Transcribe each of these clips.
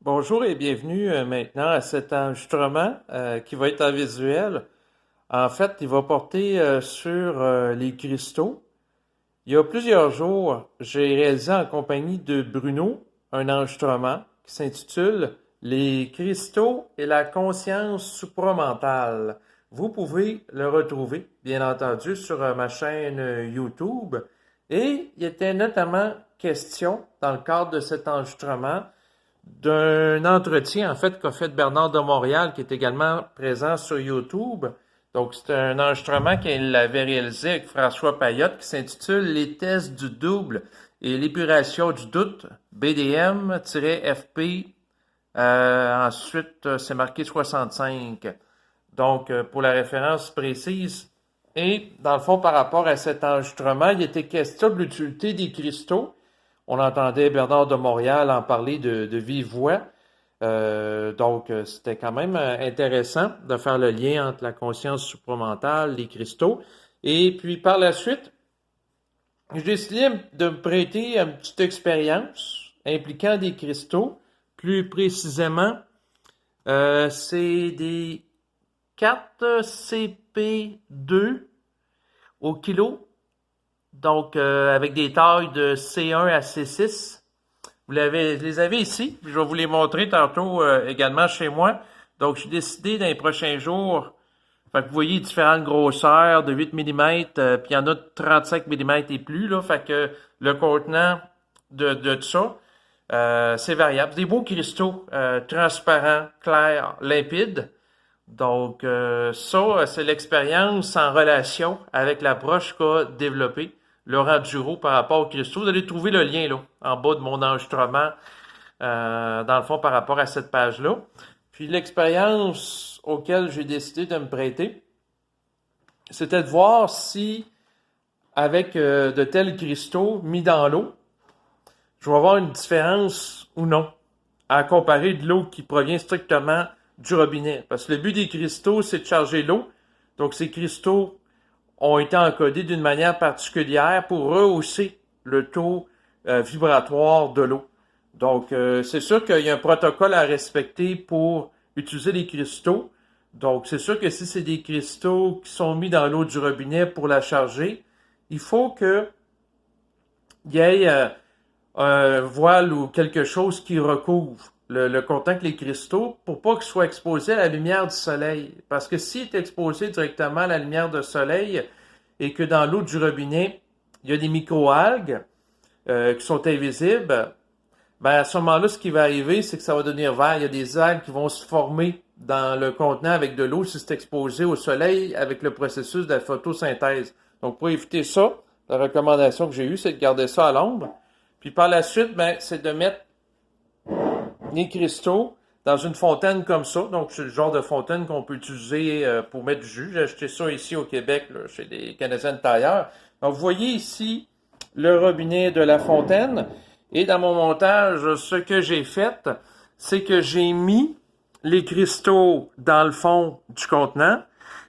Bonjour et bienvenue maintenant à cet enregistrement qui va être en visuel. En fait, il va porter sur les cristaux. Il y a plusieurs jours, j'ai réalisé en compagnie de Bruno un enregistrement qui s'intitule Les cristaux et la conscience supramentale. Vous pouvez le retrouver, bien entendu, sur ma chaîne YouTube. Et il était notamment question, dans le cadre de cet enregistrement, d'un entretien, en fait, qu'a fait Bernard de Montréal, qui est également présent sur YouTube. Donc, c'est un enregistrement qu'il avait réalisé avec François Payotte qui s'intitule Les tests du double et l'épuration du doute, BDM-FP. Ensuite, c'est marqué 65. Donc, pour la référence précise. Et, dans le fond, par rapport à cet enregistrement, il était question de l'utilité des cristaux. On entendait Bernard de Montréal en parler de vive voix. Donc, c'était quand même intéressant de faire le lien entre la conscience supramentale, les cristaux. Et puis, par la suite, j'ai décidé de me prêter à une petite expérience impliquant des cristaux. Plus précisément, c'est des 4 CP2 au kilo. Donc, avec des tailles de C1 à C6. Vous les avez ici. Je vais vous les montrer tantôt également chez moi. Donc, j'ai décidé dans les prochains jours, fait que vous voyez différentes grosseurs de 8 mm, puis il y en a de 35 mm et plus, là. Fait que le contenant de ça, c'est variable. C'est des beaux cristaux transparents, clairs, limpides. Donc, ça, c'est l'expérience en relation avec l'approche qu'a développée Laurent Duro par rapport aux cristaux. Vous allez trouver le lien là, en bas de mon enregistrement, dans le fond, par rapport à cette page-là. Puis l'expérience auquel j'ai décidé de me prêter, c'était de voir si, avec de tels cristaux mis dans l'eau, je vais avoir une différence ou non, à comparer de l'eau qui provient strictement du robinet. Parce que le but des cristaux, c'est de charger l'eau. Donc, ces cristaux ont été encodés d'une manière particulière pour rehausser le taux vibratoire de l'eau. Donc, c'est sûr qu'il y a un protocole à respecter pour utiliser les cristaux. Donc, c'est sûr que si c'est des cristaux qui sont mis dans l'eau du robinet pour la charger, il faut que il y ait un voile ou quelque chose qui recouvre le contact des cristaux pour pas qu'il soit exposé à la lumière du soleil. Parce que s'il est exposé directement à la lumière du soleil et que dans l'eau du robinet, il y a des microalgues qui sont invisibles, ben à ce moment-là, ce qui va arriver, c'est que ça va devenir vert. Il y a des algues qui vont se former dans le contenant avec de l'eau si c'est exposé au soleil avec le processus de la photosynthèse. Donc, pour éviter ça, la recommandation que j'ai eue, c'est de garder ça à l'ombre. Puis par la suite, ben, c'est de mettre les cristaux dans une fontaine comme ça. Donc, c'est le genre de fontaine qu'on peut utiliser pour mettre du jus. J'ai acheté ça ici au Québec, là, chez des Canadiens de tailleurs. Donc, vous voyez ici le robinet de la fontaine. Et dans mon montage, ce que j'ai fait, c'est que j'ai mis les cristaux dans le fond du contenant,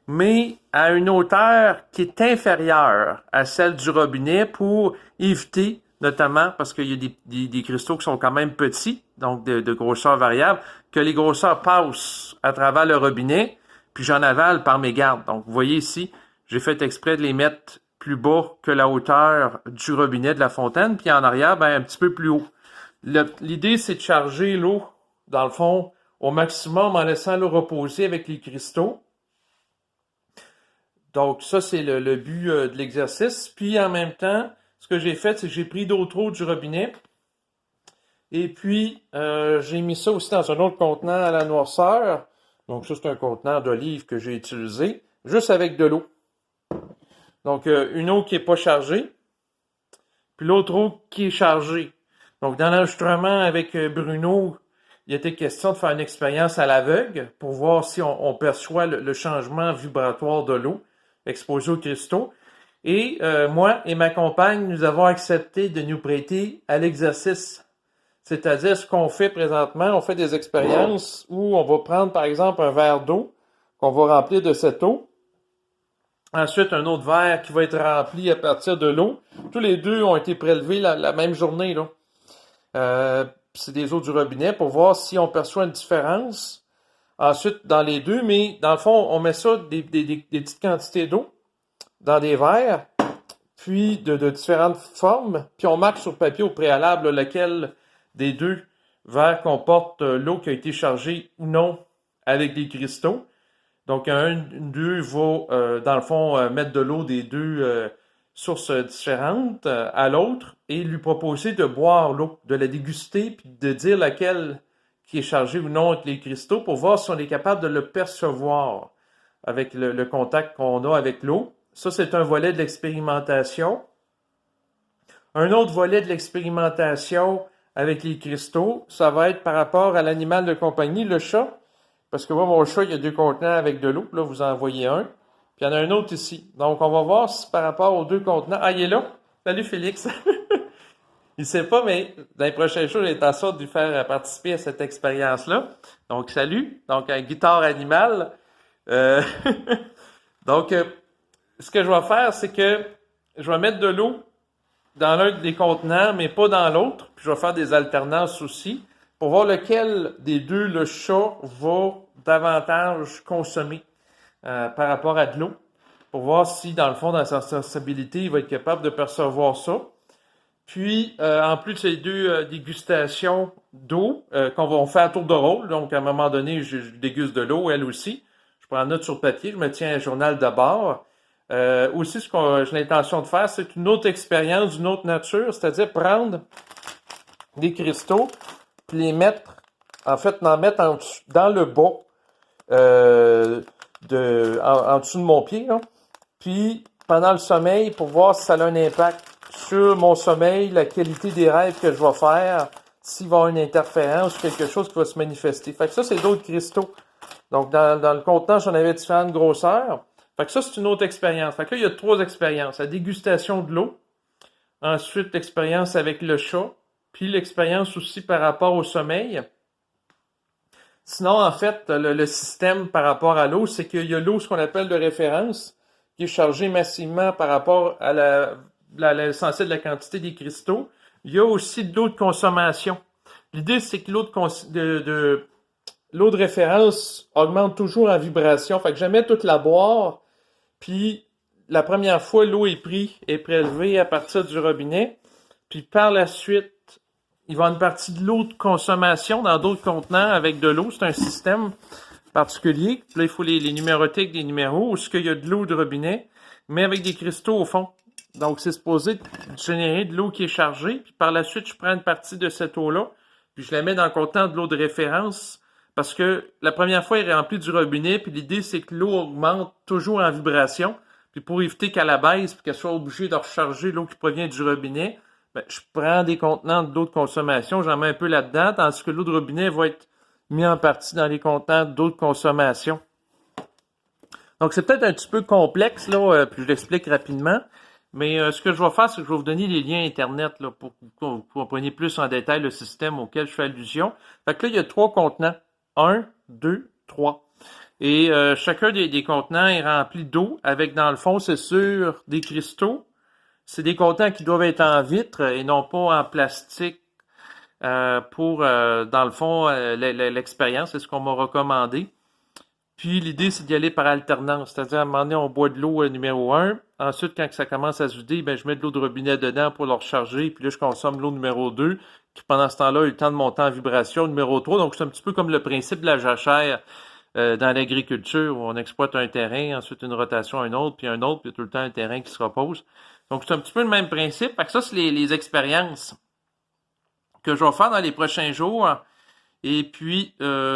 mais à une hauteur qui est inférieure à celle du robinet pour éviter, notamment parce qu'il y a des cristaux qui sont quand même petits, donc de grosseur variable, que les grosseurs passent à travers le robinet, puis j'en avale par mes gardes. Donc, vous voyez ici, j'ai fait exprès de les mettre plus bas que la hauteur du robinet de la fontaine, puis en arrière, ben, un petit peu plus haut. L'idée, c'est de charger l'eau, dans le fond, au maximum en laissant l'eau reposer avec les cristaux. Donc, ça, c'est le but de l'exercice. Puis, en même temps, ce que j'ai fait, c'est que j'ai pris d'autres eau du robinet. Et puis, j'ai mis ça aussi dans un autre contenant à la noirceur. Donc, ça, c'est un contenant d'olive que j'ai utilisé, juste avec de l'eau. Donc, une eau qui n'est pas chargée, puis l'autre eau qui est chargée. Donc, dans l'enregistrement avec Bruno, il était question de faire une expérience à l'aveugle pour voir si on perçoit le changement vibratoire de l'eau exposée aux cristaux. Et moi et ma compagne, nous avons accepté de nous prêter à l'exercice. C'est-à-dire, ce qu'on fait présentement, on fait des expériences où on va prendre, par exemple, un verre d'eau qu'on va remplir de cette eau. Ensuite, un autre verre qui va être rempli à partir de l'eau. Tous les deux ont été prélevés la même journée, là. puis c'est des eaux du robinet pour voir si on perçoit une différence ensuite dans les deux. Mais dans le fond, on met ça, des petites quantités d'eau dans des verres, puis de différentes formes, puis on marque sur papier au préalable lequel des deux verres comporte l'eau qui a été chargée ou non avec des cristaux. Donc, une d'eux va, dans le fond, mettre de l'eau des deux sources différentes à l'autre et lui proposer de boire l'eau, de la déguster, puis de dire laquelle qui est chargée ou non avec les cristaux pour voir si on est capable de le percevoir avec le contact qu'on a avec l'eau. Ça, c'est un volet de l'expérimentation. Un autre volet de l'expérimentation avec les cristaux, ça va être par rapport à l'animal de compagnie, le chat. Parce que moi, mon chat, il y a 2 contenants avec de l'eau. Là, vous en voyez un. Puis il y en a un autre ici. Donc, on va voir si par rapport aux 2 contenants... Ah, il est là. Salut, Félix. Il sait pas, mais dans les prochains jours, j'ai en sorte de lui faire participer à cette expérience-là. Donc, salut. Donc, un guitare animal. Euh, Donc, ce que je vais faire, c'est que je vais mettre de l'eau dans l'un des contenants, mais pas dans l'autre. Puis je vais faire des alternances aussi pour voir lequel des deux le chat va davantage consommer par rapport à de l'eau. Pour voir si, dans le fond, dans sa sensibilité, il va être capable de percevoir ça. Puis, en plus de ces deux dégustations d'eau qu'on va faire à tour de rôle, donc à un moment donné, je déguste de l'eau, elle aussi. Je prends note sur papier, je me tiens un journal de bord. Aussi, ce que j'ai l'intention de faire, c'est une autre expérience d'une autre nature, c'est-à-dire prendre des cristaux, puis les mettre, en fait, en mettre dans le bas, en dessous de mon pied, là. Puis, pendant le sommeil, pour voir si ça a un impact sur mon sommeil, la qualité des rêves que je vais faire, s'il va y avoir une interférence ou quelque chose qui va se manifester. Fait que ça, c'est d'autres cristaux. Donc, dans le contenant, j'en avais différentes grosseurs. Fait que ça, c'est une autre expérience. Fait que là, il y a 3 expériences. La dégustation de l'eau, ensuite l'expérience avec le chat, puis l'expérience aussi par rapport au sommeil. Sinon, en fait, le système par rapport à l'eau, c'est qu'il y a l'eau, ce qu'on appelle de référence, qui est chargée massivement par rapport à l'essentiel de la quantité des cristaux. Il y a aussi de l'eau de consommation. L'idée, c'est que l'eau l'eau de référence augmente toujours en vibration. Fait que jamais toute la boire. Puis, la première fois, l'eau est prélevée à partir du robinet. Puis, par la suite, il va y avoir une partie de l'eau de consommation dans d'autres contenants avec de l'eau. C'est un système particulier. Puis là, il faut les numéroter avec des numéros. Où est-ce qu'il y a de l'eau de robinet, mais avec des cristaux au fond. Donc, c'est supposé générer de l'eau qui est chargée. Puis, par la suite, je prends une partie de cette eau-là. Puis, je la mets dans le contenant de l'eau de référence. Parce que la première fois, il est rempli du robinet, puis l'idée, c'est que l'eau augmente toujours en vibration. Puis pour éviter qu'elle abaisse, puis qu'elle soit obligée de recharger l'eau qui provient du robinet, ben, je prends des contenants d'eau de consommation, j'en mets un peu là-dedans, tandis que l'eau de robinet va être mise en partie dans les contenants d'eau de consommation. Donc c'est peut-être un petit peu complexe, là, puis je l'explique rapidement. Mais ce que je vais faire, c'est que je vais vous donner les liens Internet là, pour que vous compreniez plus en détail le système auquel je fais allusion. Fait que là, il y a 3 contenants. 1, 2, 3. Et chacun des contenants est rempli d'eau avec, dans le fond, c'est sûr, des cristaux. C'est des contenants qui doivent être en vitre et non pas en plastique pour, dans le fond, l'expérience. C'est ce qu'on m'a recommandé. Puis l'idée, c'est d'y aller par alternance. C'est-à-dire, à un moment donné, on boit de l'eau numéro 1. Ensuite, quand ça commence à se vider, ben, je mets de l'eau de robinet dedans pour le recharger. Puis là, je consomme l'eau numéro 2. Qui, pendant ce temps-là, a eu le temps de monter en vibration numéro 3. Donc, c'est un petit peu comme le principe de la jachère dans l'agriculture où on exploite un terrain, ensuite une rotation à un autre, puis un autre, puis tout le temps un terrain qui se repose. Donc, c'est un petit peu le même principe. Fait que ça, c'est les expériences que je vais faire dans les prochains jours. Et puis,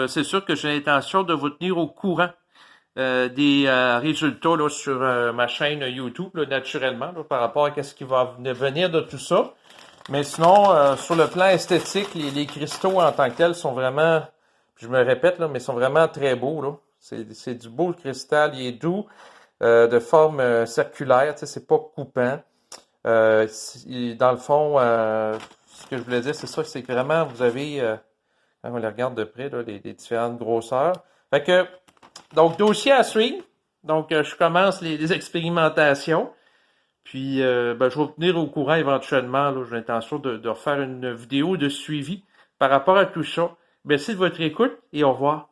c'est sûr que j'ai l'intention de vous tenir au courant des résultats là, sur ma chaîne YouTube, là, naturellement, là, par rapport à ce qui va venir de tout ça. Mais sinon, sur le plan esthétique, les cristaux en tant que tels sont vraiment, je me répète, là, mais sont vraiment très beaux. Là. C'est du beau cristal, il est doux, de forme circulaire, tu sais, c'est pas coupant. Dans le fond, ce que je voulais dire, c'est ça, c'est que vraiment, vous avez, quand on les regarde de près, là, les différentes grosseurs. Fait que, donc, dossier à suivre. Donc, je commence les expérimentations. Puis, je vais vous tenir au courant éventuellement. J'ai l'intention de refaire une vidéo de suivi par rapport à tout ça. Merci de votre écoute et au revoir.